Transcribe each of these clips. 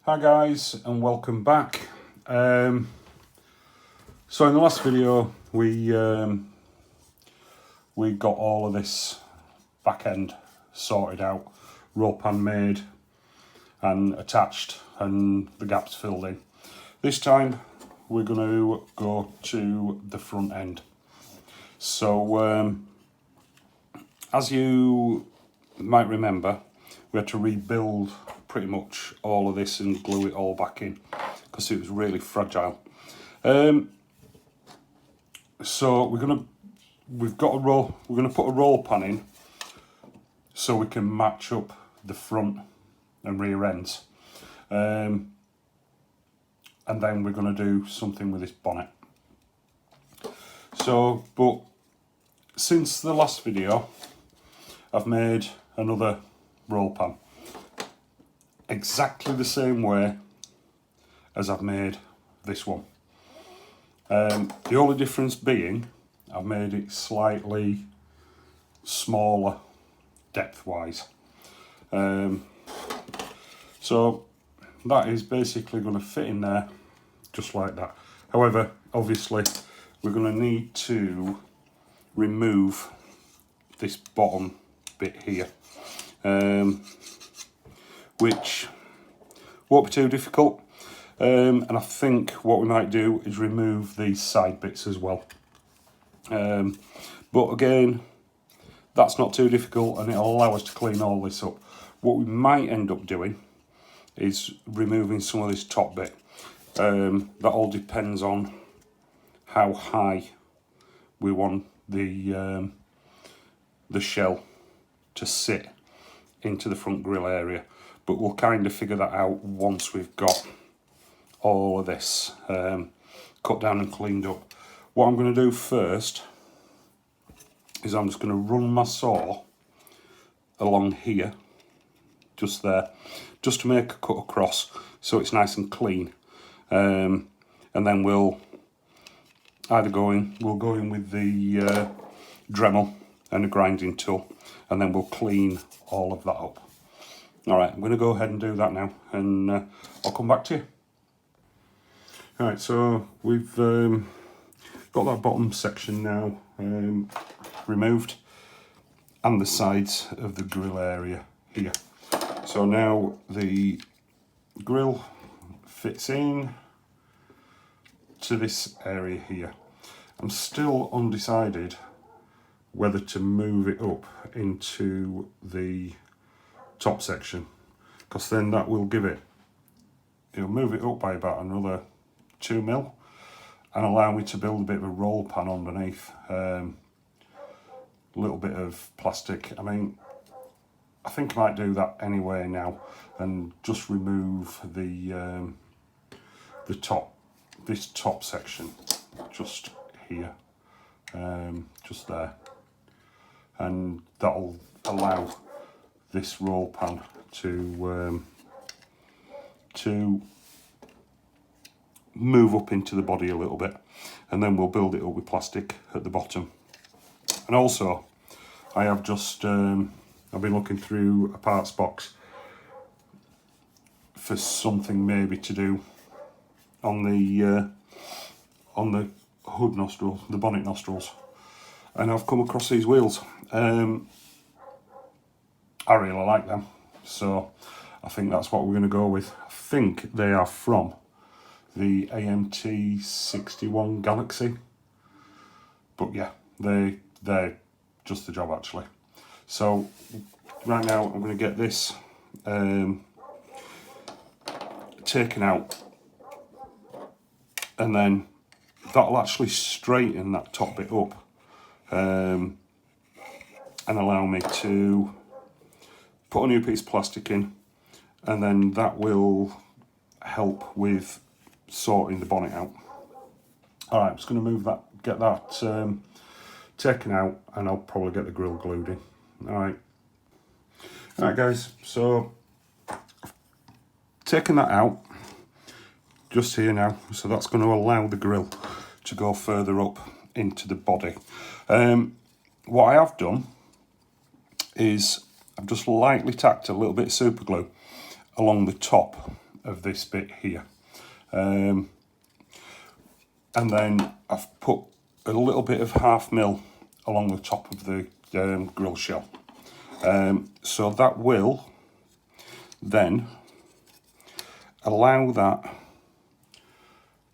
Hi guys, and welcome back. So in the last video we got all of this back end sorted out, roll pan made and attached and the gaps filled in. This time we're going to go to the front end. So as you might remember, we had to rebuild pretty much all of this and glue it all back in because it was really fragile. So we're gonna put a roll pan in so we can match up the front and rear ends, and then we're gonna do something with this bonnet. So, but since the last video, I've made another roll pan exactly the same way as I've made this one. The only difference being I've made it slightly smaller depth wise. So that is basically going to fit in there just like that. However, obviously we're going to need to remove this bottom bit here, which won't be too difficult, and I think what we might do is remove these side bits as well, but again that's not too difficult and it'll allow us to clean all this up. What we might end up doing is removing some of this top bit. That all depends on how high we want the shell to sit into the front grille area, but we'll kind of figure that out once we've got all of this cut down and cleaned up. What I'm going to do first is I'm just going to run my saw along here, just there, just to make a cut across so it's nice and clean, and then we'll go in with the Dremel and a grinding tool, and then we'll clean all of that up. Alright, I'm going to go ahead and do that now, and I'll come back to you. Alright, so we've got that bottom section now removed, and the sides of the grill area here. So now the grill fits in to this area here. I'm still undecided whether to move it up into the top section, because then that will it'll move it up by about another 2 mil and allow me to build a bit of a roll pan underneath. A little bit of plastic. I mean, I think I might do that anyway now and just remove the top, this top section just here, just there, and that'll allow this roll pan to move up into the body a little bit, and then we'll build it up with plastic at the bottom. And also I have just I've been looking through a parts box for something maybe to do on the hood nostril, the bonnet nostrils, and I've come across these wheels. I really like them, so I think that's what we're going to go with. I think they are from the AMT 61 Galaxy, but yeah, they're just the job actually. So right now I'm going to get this taken out, and then that'll actually straighten that top bit up and allow me to put a new piece of plastic in, and then that will help with sorting the bonnet out. Alright, I'm just going to get that taken out, and I'll probably get the grill glued in. Alright guys, so I've taken that out just here now, so that's going to allow the grill to go further up into the body. What I have done is I've just lightly tacked a little bit of super glue along the top of this bit here. And then I've put a little bit of 1/2 mil along the top of the grill shell. So that will then allow that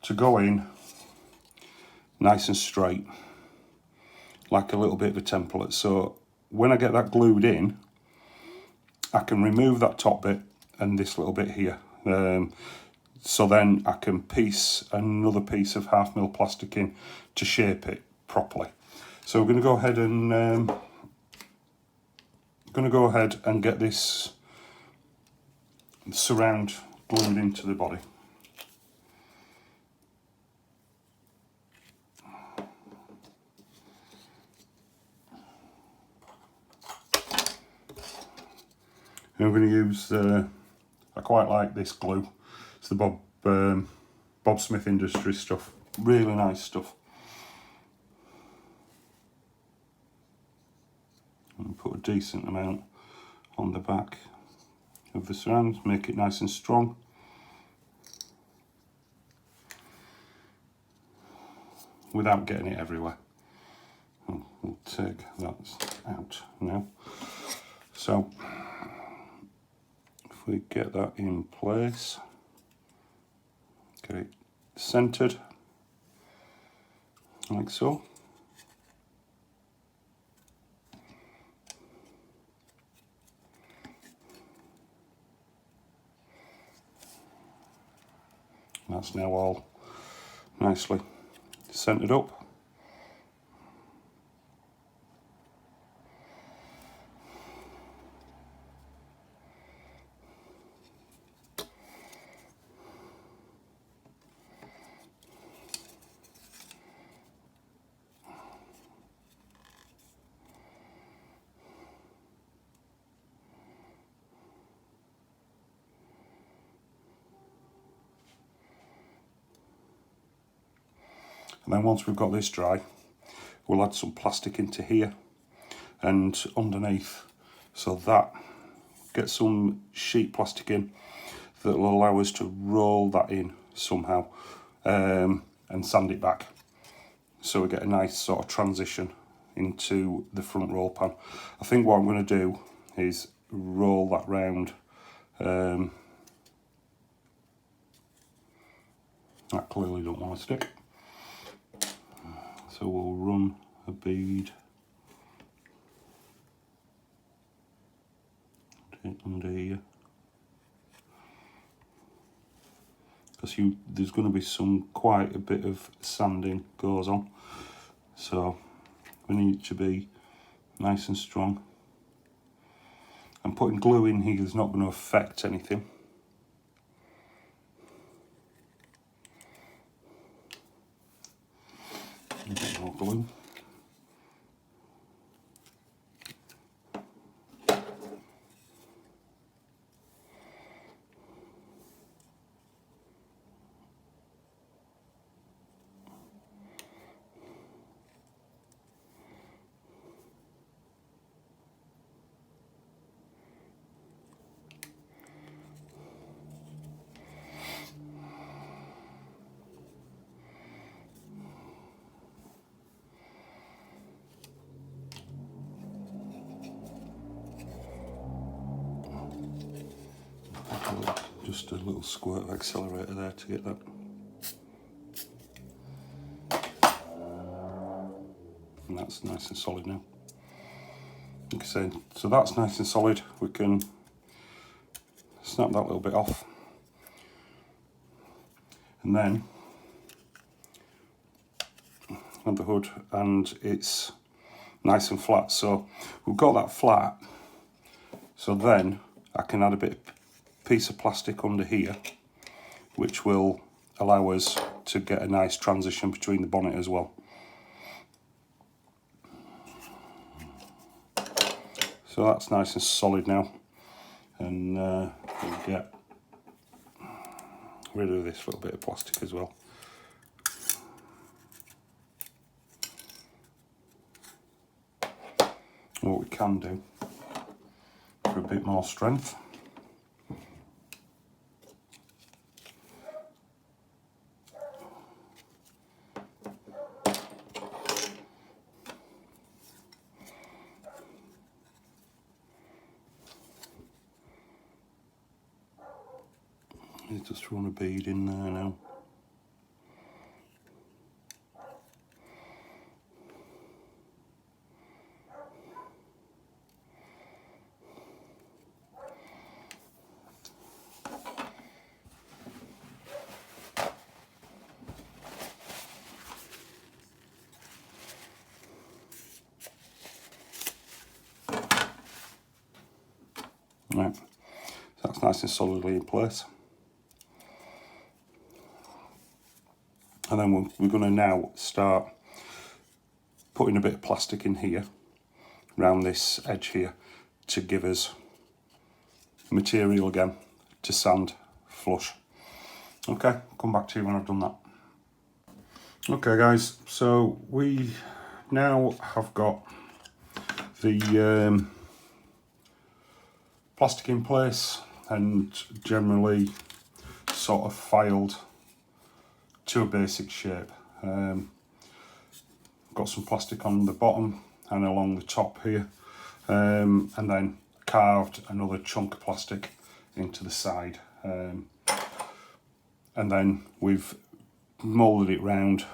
to go in nice and straight, like a little bit of a template. So when I get that glued in, I can remove that top bit and this little bit here. So then I can piece another piece of 1/2 mil plastic in to shape it properly. So we're going to go ahead and get this surround glued into the body. And I'm going to use, I quite like this glue. It's the Bob Smith Industries stuff. Really nice stuff. And put a decent amount on the back of the surround, make it nice and strong. Without getting it everywhere. We'll take that out now. So if we get that in place, get it centered like so. That's now all nicely centered up. And then once we've got this dry, we'll add some plastic into here and underneath, so that get some sheet plastic in that will allow us to roll that in somehow and sand it back, so we get a nice sort of transition into the front roll pan. I think what I'm going to do is roll that round. That clearly don't want to stick. So we'll run a bead under here, because there's going to be quite a bit of sanding goes on, so we need it to be nice and strong. And putting glue in here is not going to affect anything. A bit more glue. Just a little squirt of accelerator there to get that. And that's nice and solid now. Like I said, so that's nice and solid. We can snap that little bit off. And then add the hood, and it's nice and flat. So we've got that flat. So then I can add a piece of plastic under here, which will allow us to get a nice transition between the bonnet as well. So that's nice and solid now, and we'll get rid of this little bit of plastic as well. What we can do for a bit more strength, He's just thrown a bead in there now. Right, so that's nice and solidly in place. And then we're going to now start putting a bit of plastic in here, around this edge here, to give us material again to sand flush. Okay, come back to you when I've done that. Okay guys, so we now have got the plastic in place and generally sort of filed to a basic shape. Got some plastic on the bottom and along the top here, and then carved another chunk of plastic into the side, and then we've moulded it round,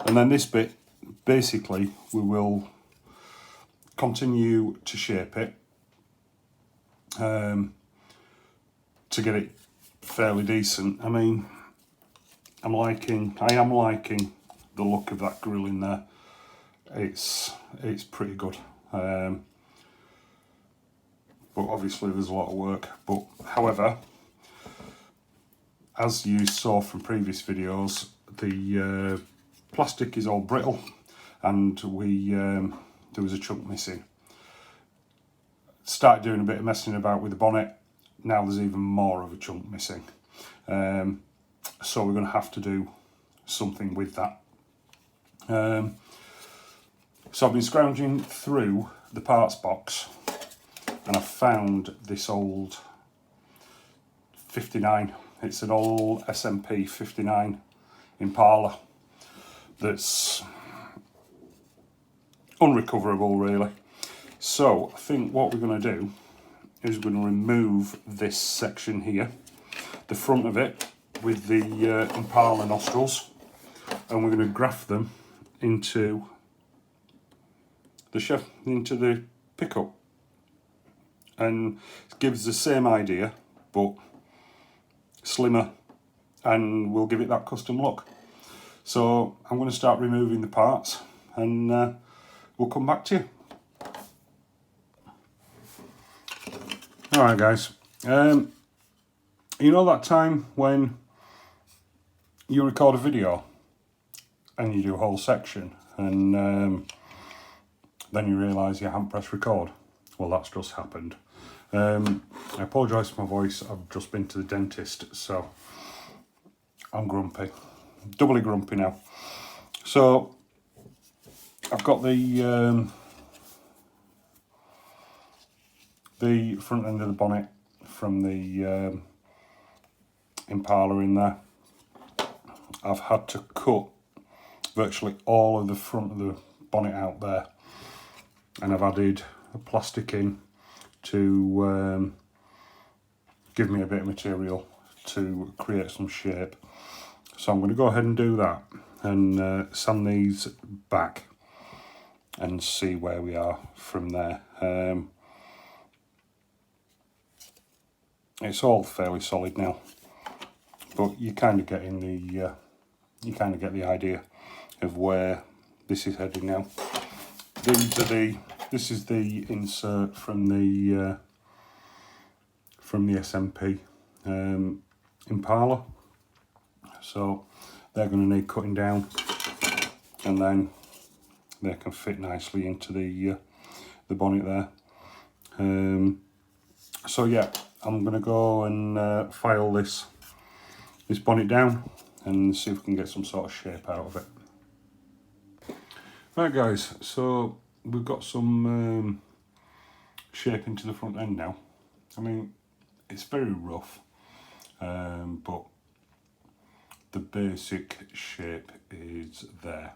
and then this bit basically we will continue to shape it to get it fairly decent. I mean, I am liking the look of that grill in there. It's pretty good, but obviously there's a lot of work. But however, as you saw from previous videos, the plastic is all brittle, and there was a chunk missing. Started doing a bit of messing about with the bonnet. Now there's even more of a chunk missing, so we're going to have to do something with that. So I've been scrounging through the parts box, and I found this old 59. It's an old SMP 59 Impala that's unrecoverable really. So I think what we're going to do is we're going to remove this section here, the front of it, with the Impala nostrils, and we're going to graft them into the pickup, and it gives the same idea but slimmer, and we'll give it that custom look. So I'm going to start removing the parts, and we'll come back to you. Alright guys, you know that time when you record a video and you do a whole section and then you realise you haven't pressed record? Well, that's just happened. I apologise for my voice. I've just been to the dentist, so I'm grumpy, doubly grumpy now. So I've got the front end of the bonnet from the Impala in there. I've had to cut virtually all of the front of the bonnet out there, and I've added a plastic in to give me a bit of material to create some shape. So I'm going to go ahead and do that and sand these back and see where we are from there. It's all fairly solid now, but you kind of get in the the idea of where this is heading now. This is the insert from the SMP Impala, so they're going to need cutting down, and then they can fit nicely into the bonnet there. So yeah, I'm going to go and file this bonnet down and see if we can get some sort of shape out of it. Right guys, so we've got some shape into the front end now. I mean, it's very rough, but the basic shape is there.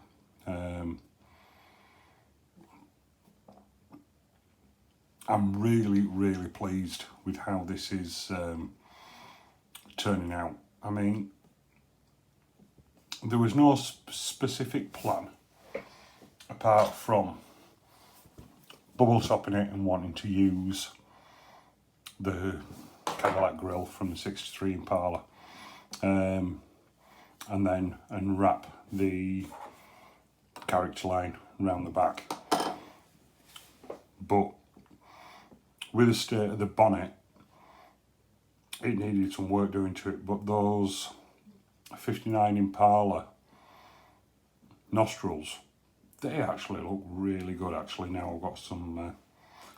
I'm really pleased with how this is turning out. I mean, there was no specific plan apart from bubble topping it and wanting to use the Cadillac grille from the 63 Impala, and then wrap the character line around the back. But with the state of the bonnet, it needed some work doing to it, but those 59 Impala nostrils, they actually look really good. Actually, now I've got some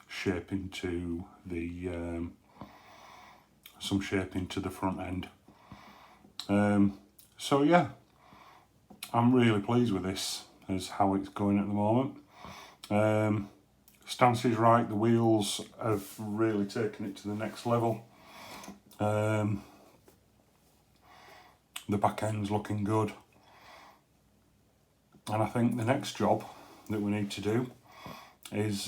shaping to the front end. So yeah, I'm really pleased with this as how it's going at the moment. Stance is right. The wheels have really taken it to the next level. The back end's looking good. And I think the next job that we need to do is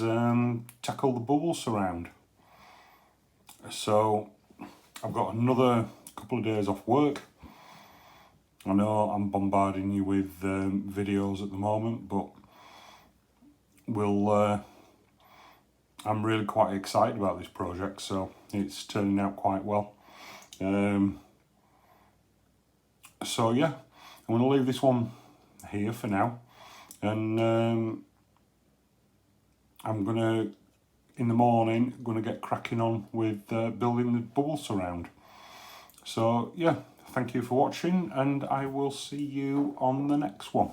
tackle the bubble surround. So I've got another couple of days off work. I know I'm bombarding you with videos at the moment, but I'm really quite excited about this project, so it's turning out quite well. So yeah, I'm going to leave this one here for now, and I'm going to, in the morning, get cracking on with building the bubble surround. So yeah, thank you for watching, and I will see you on the next one.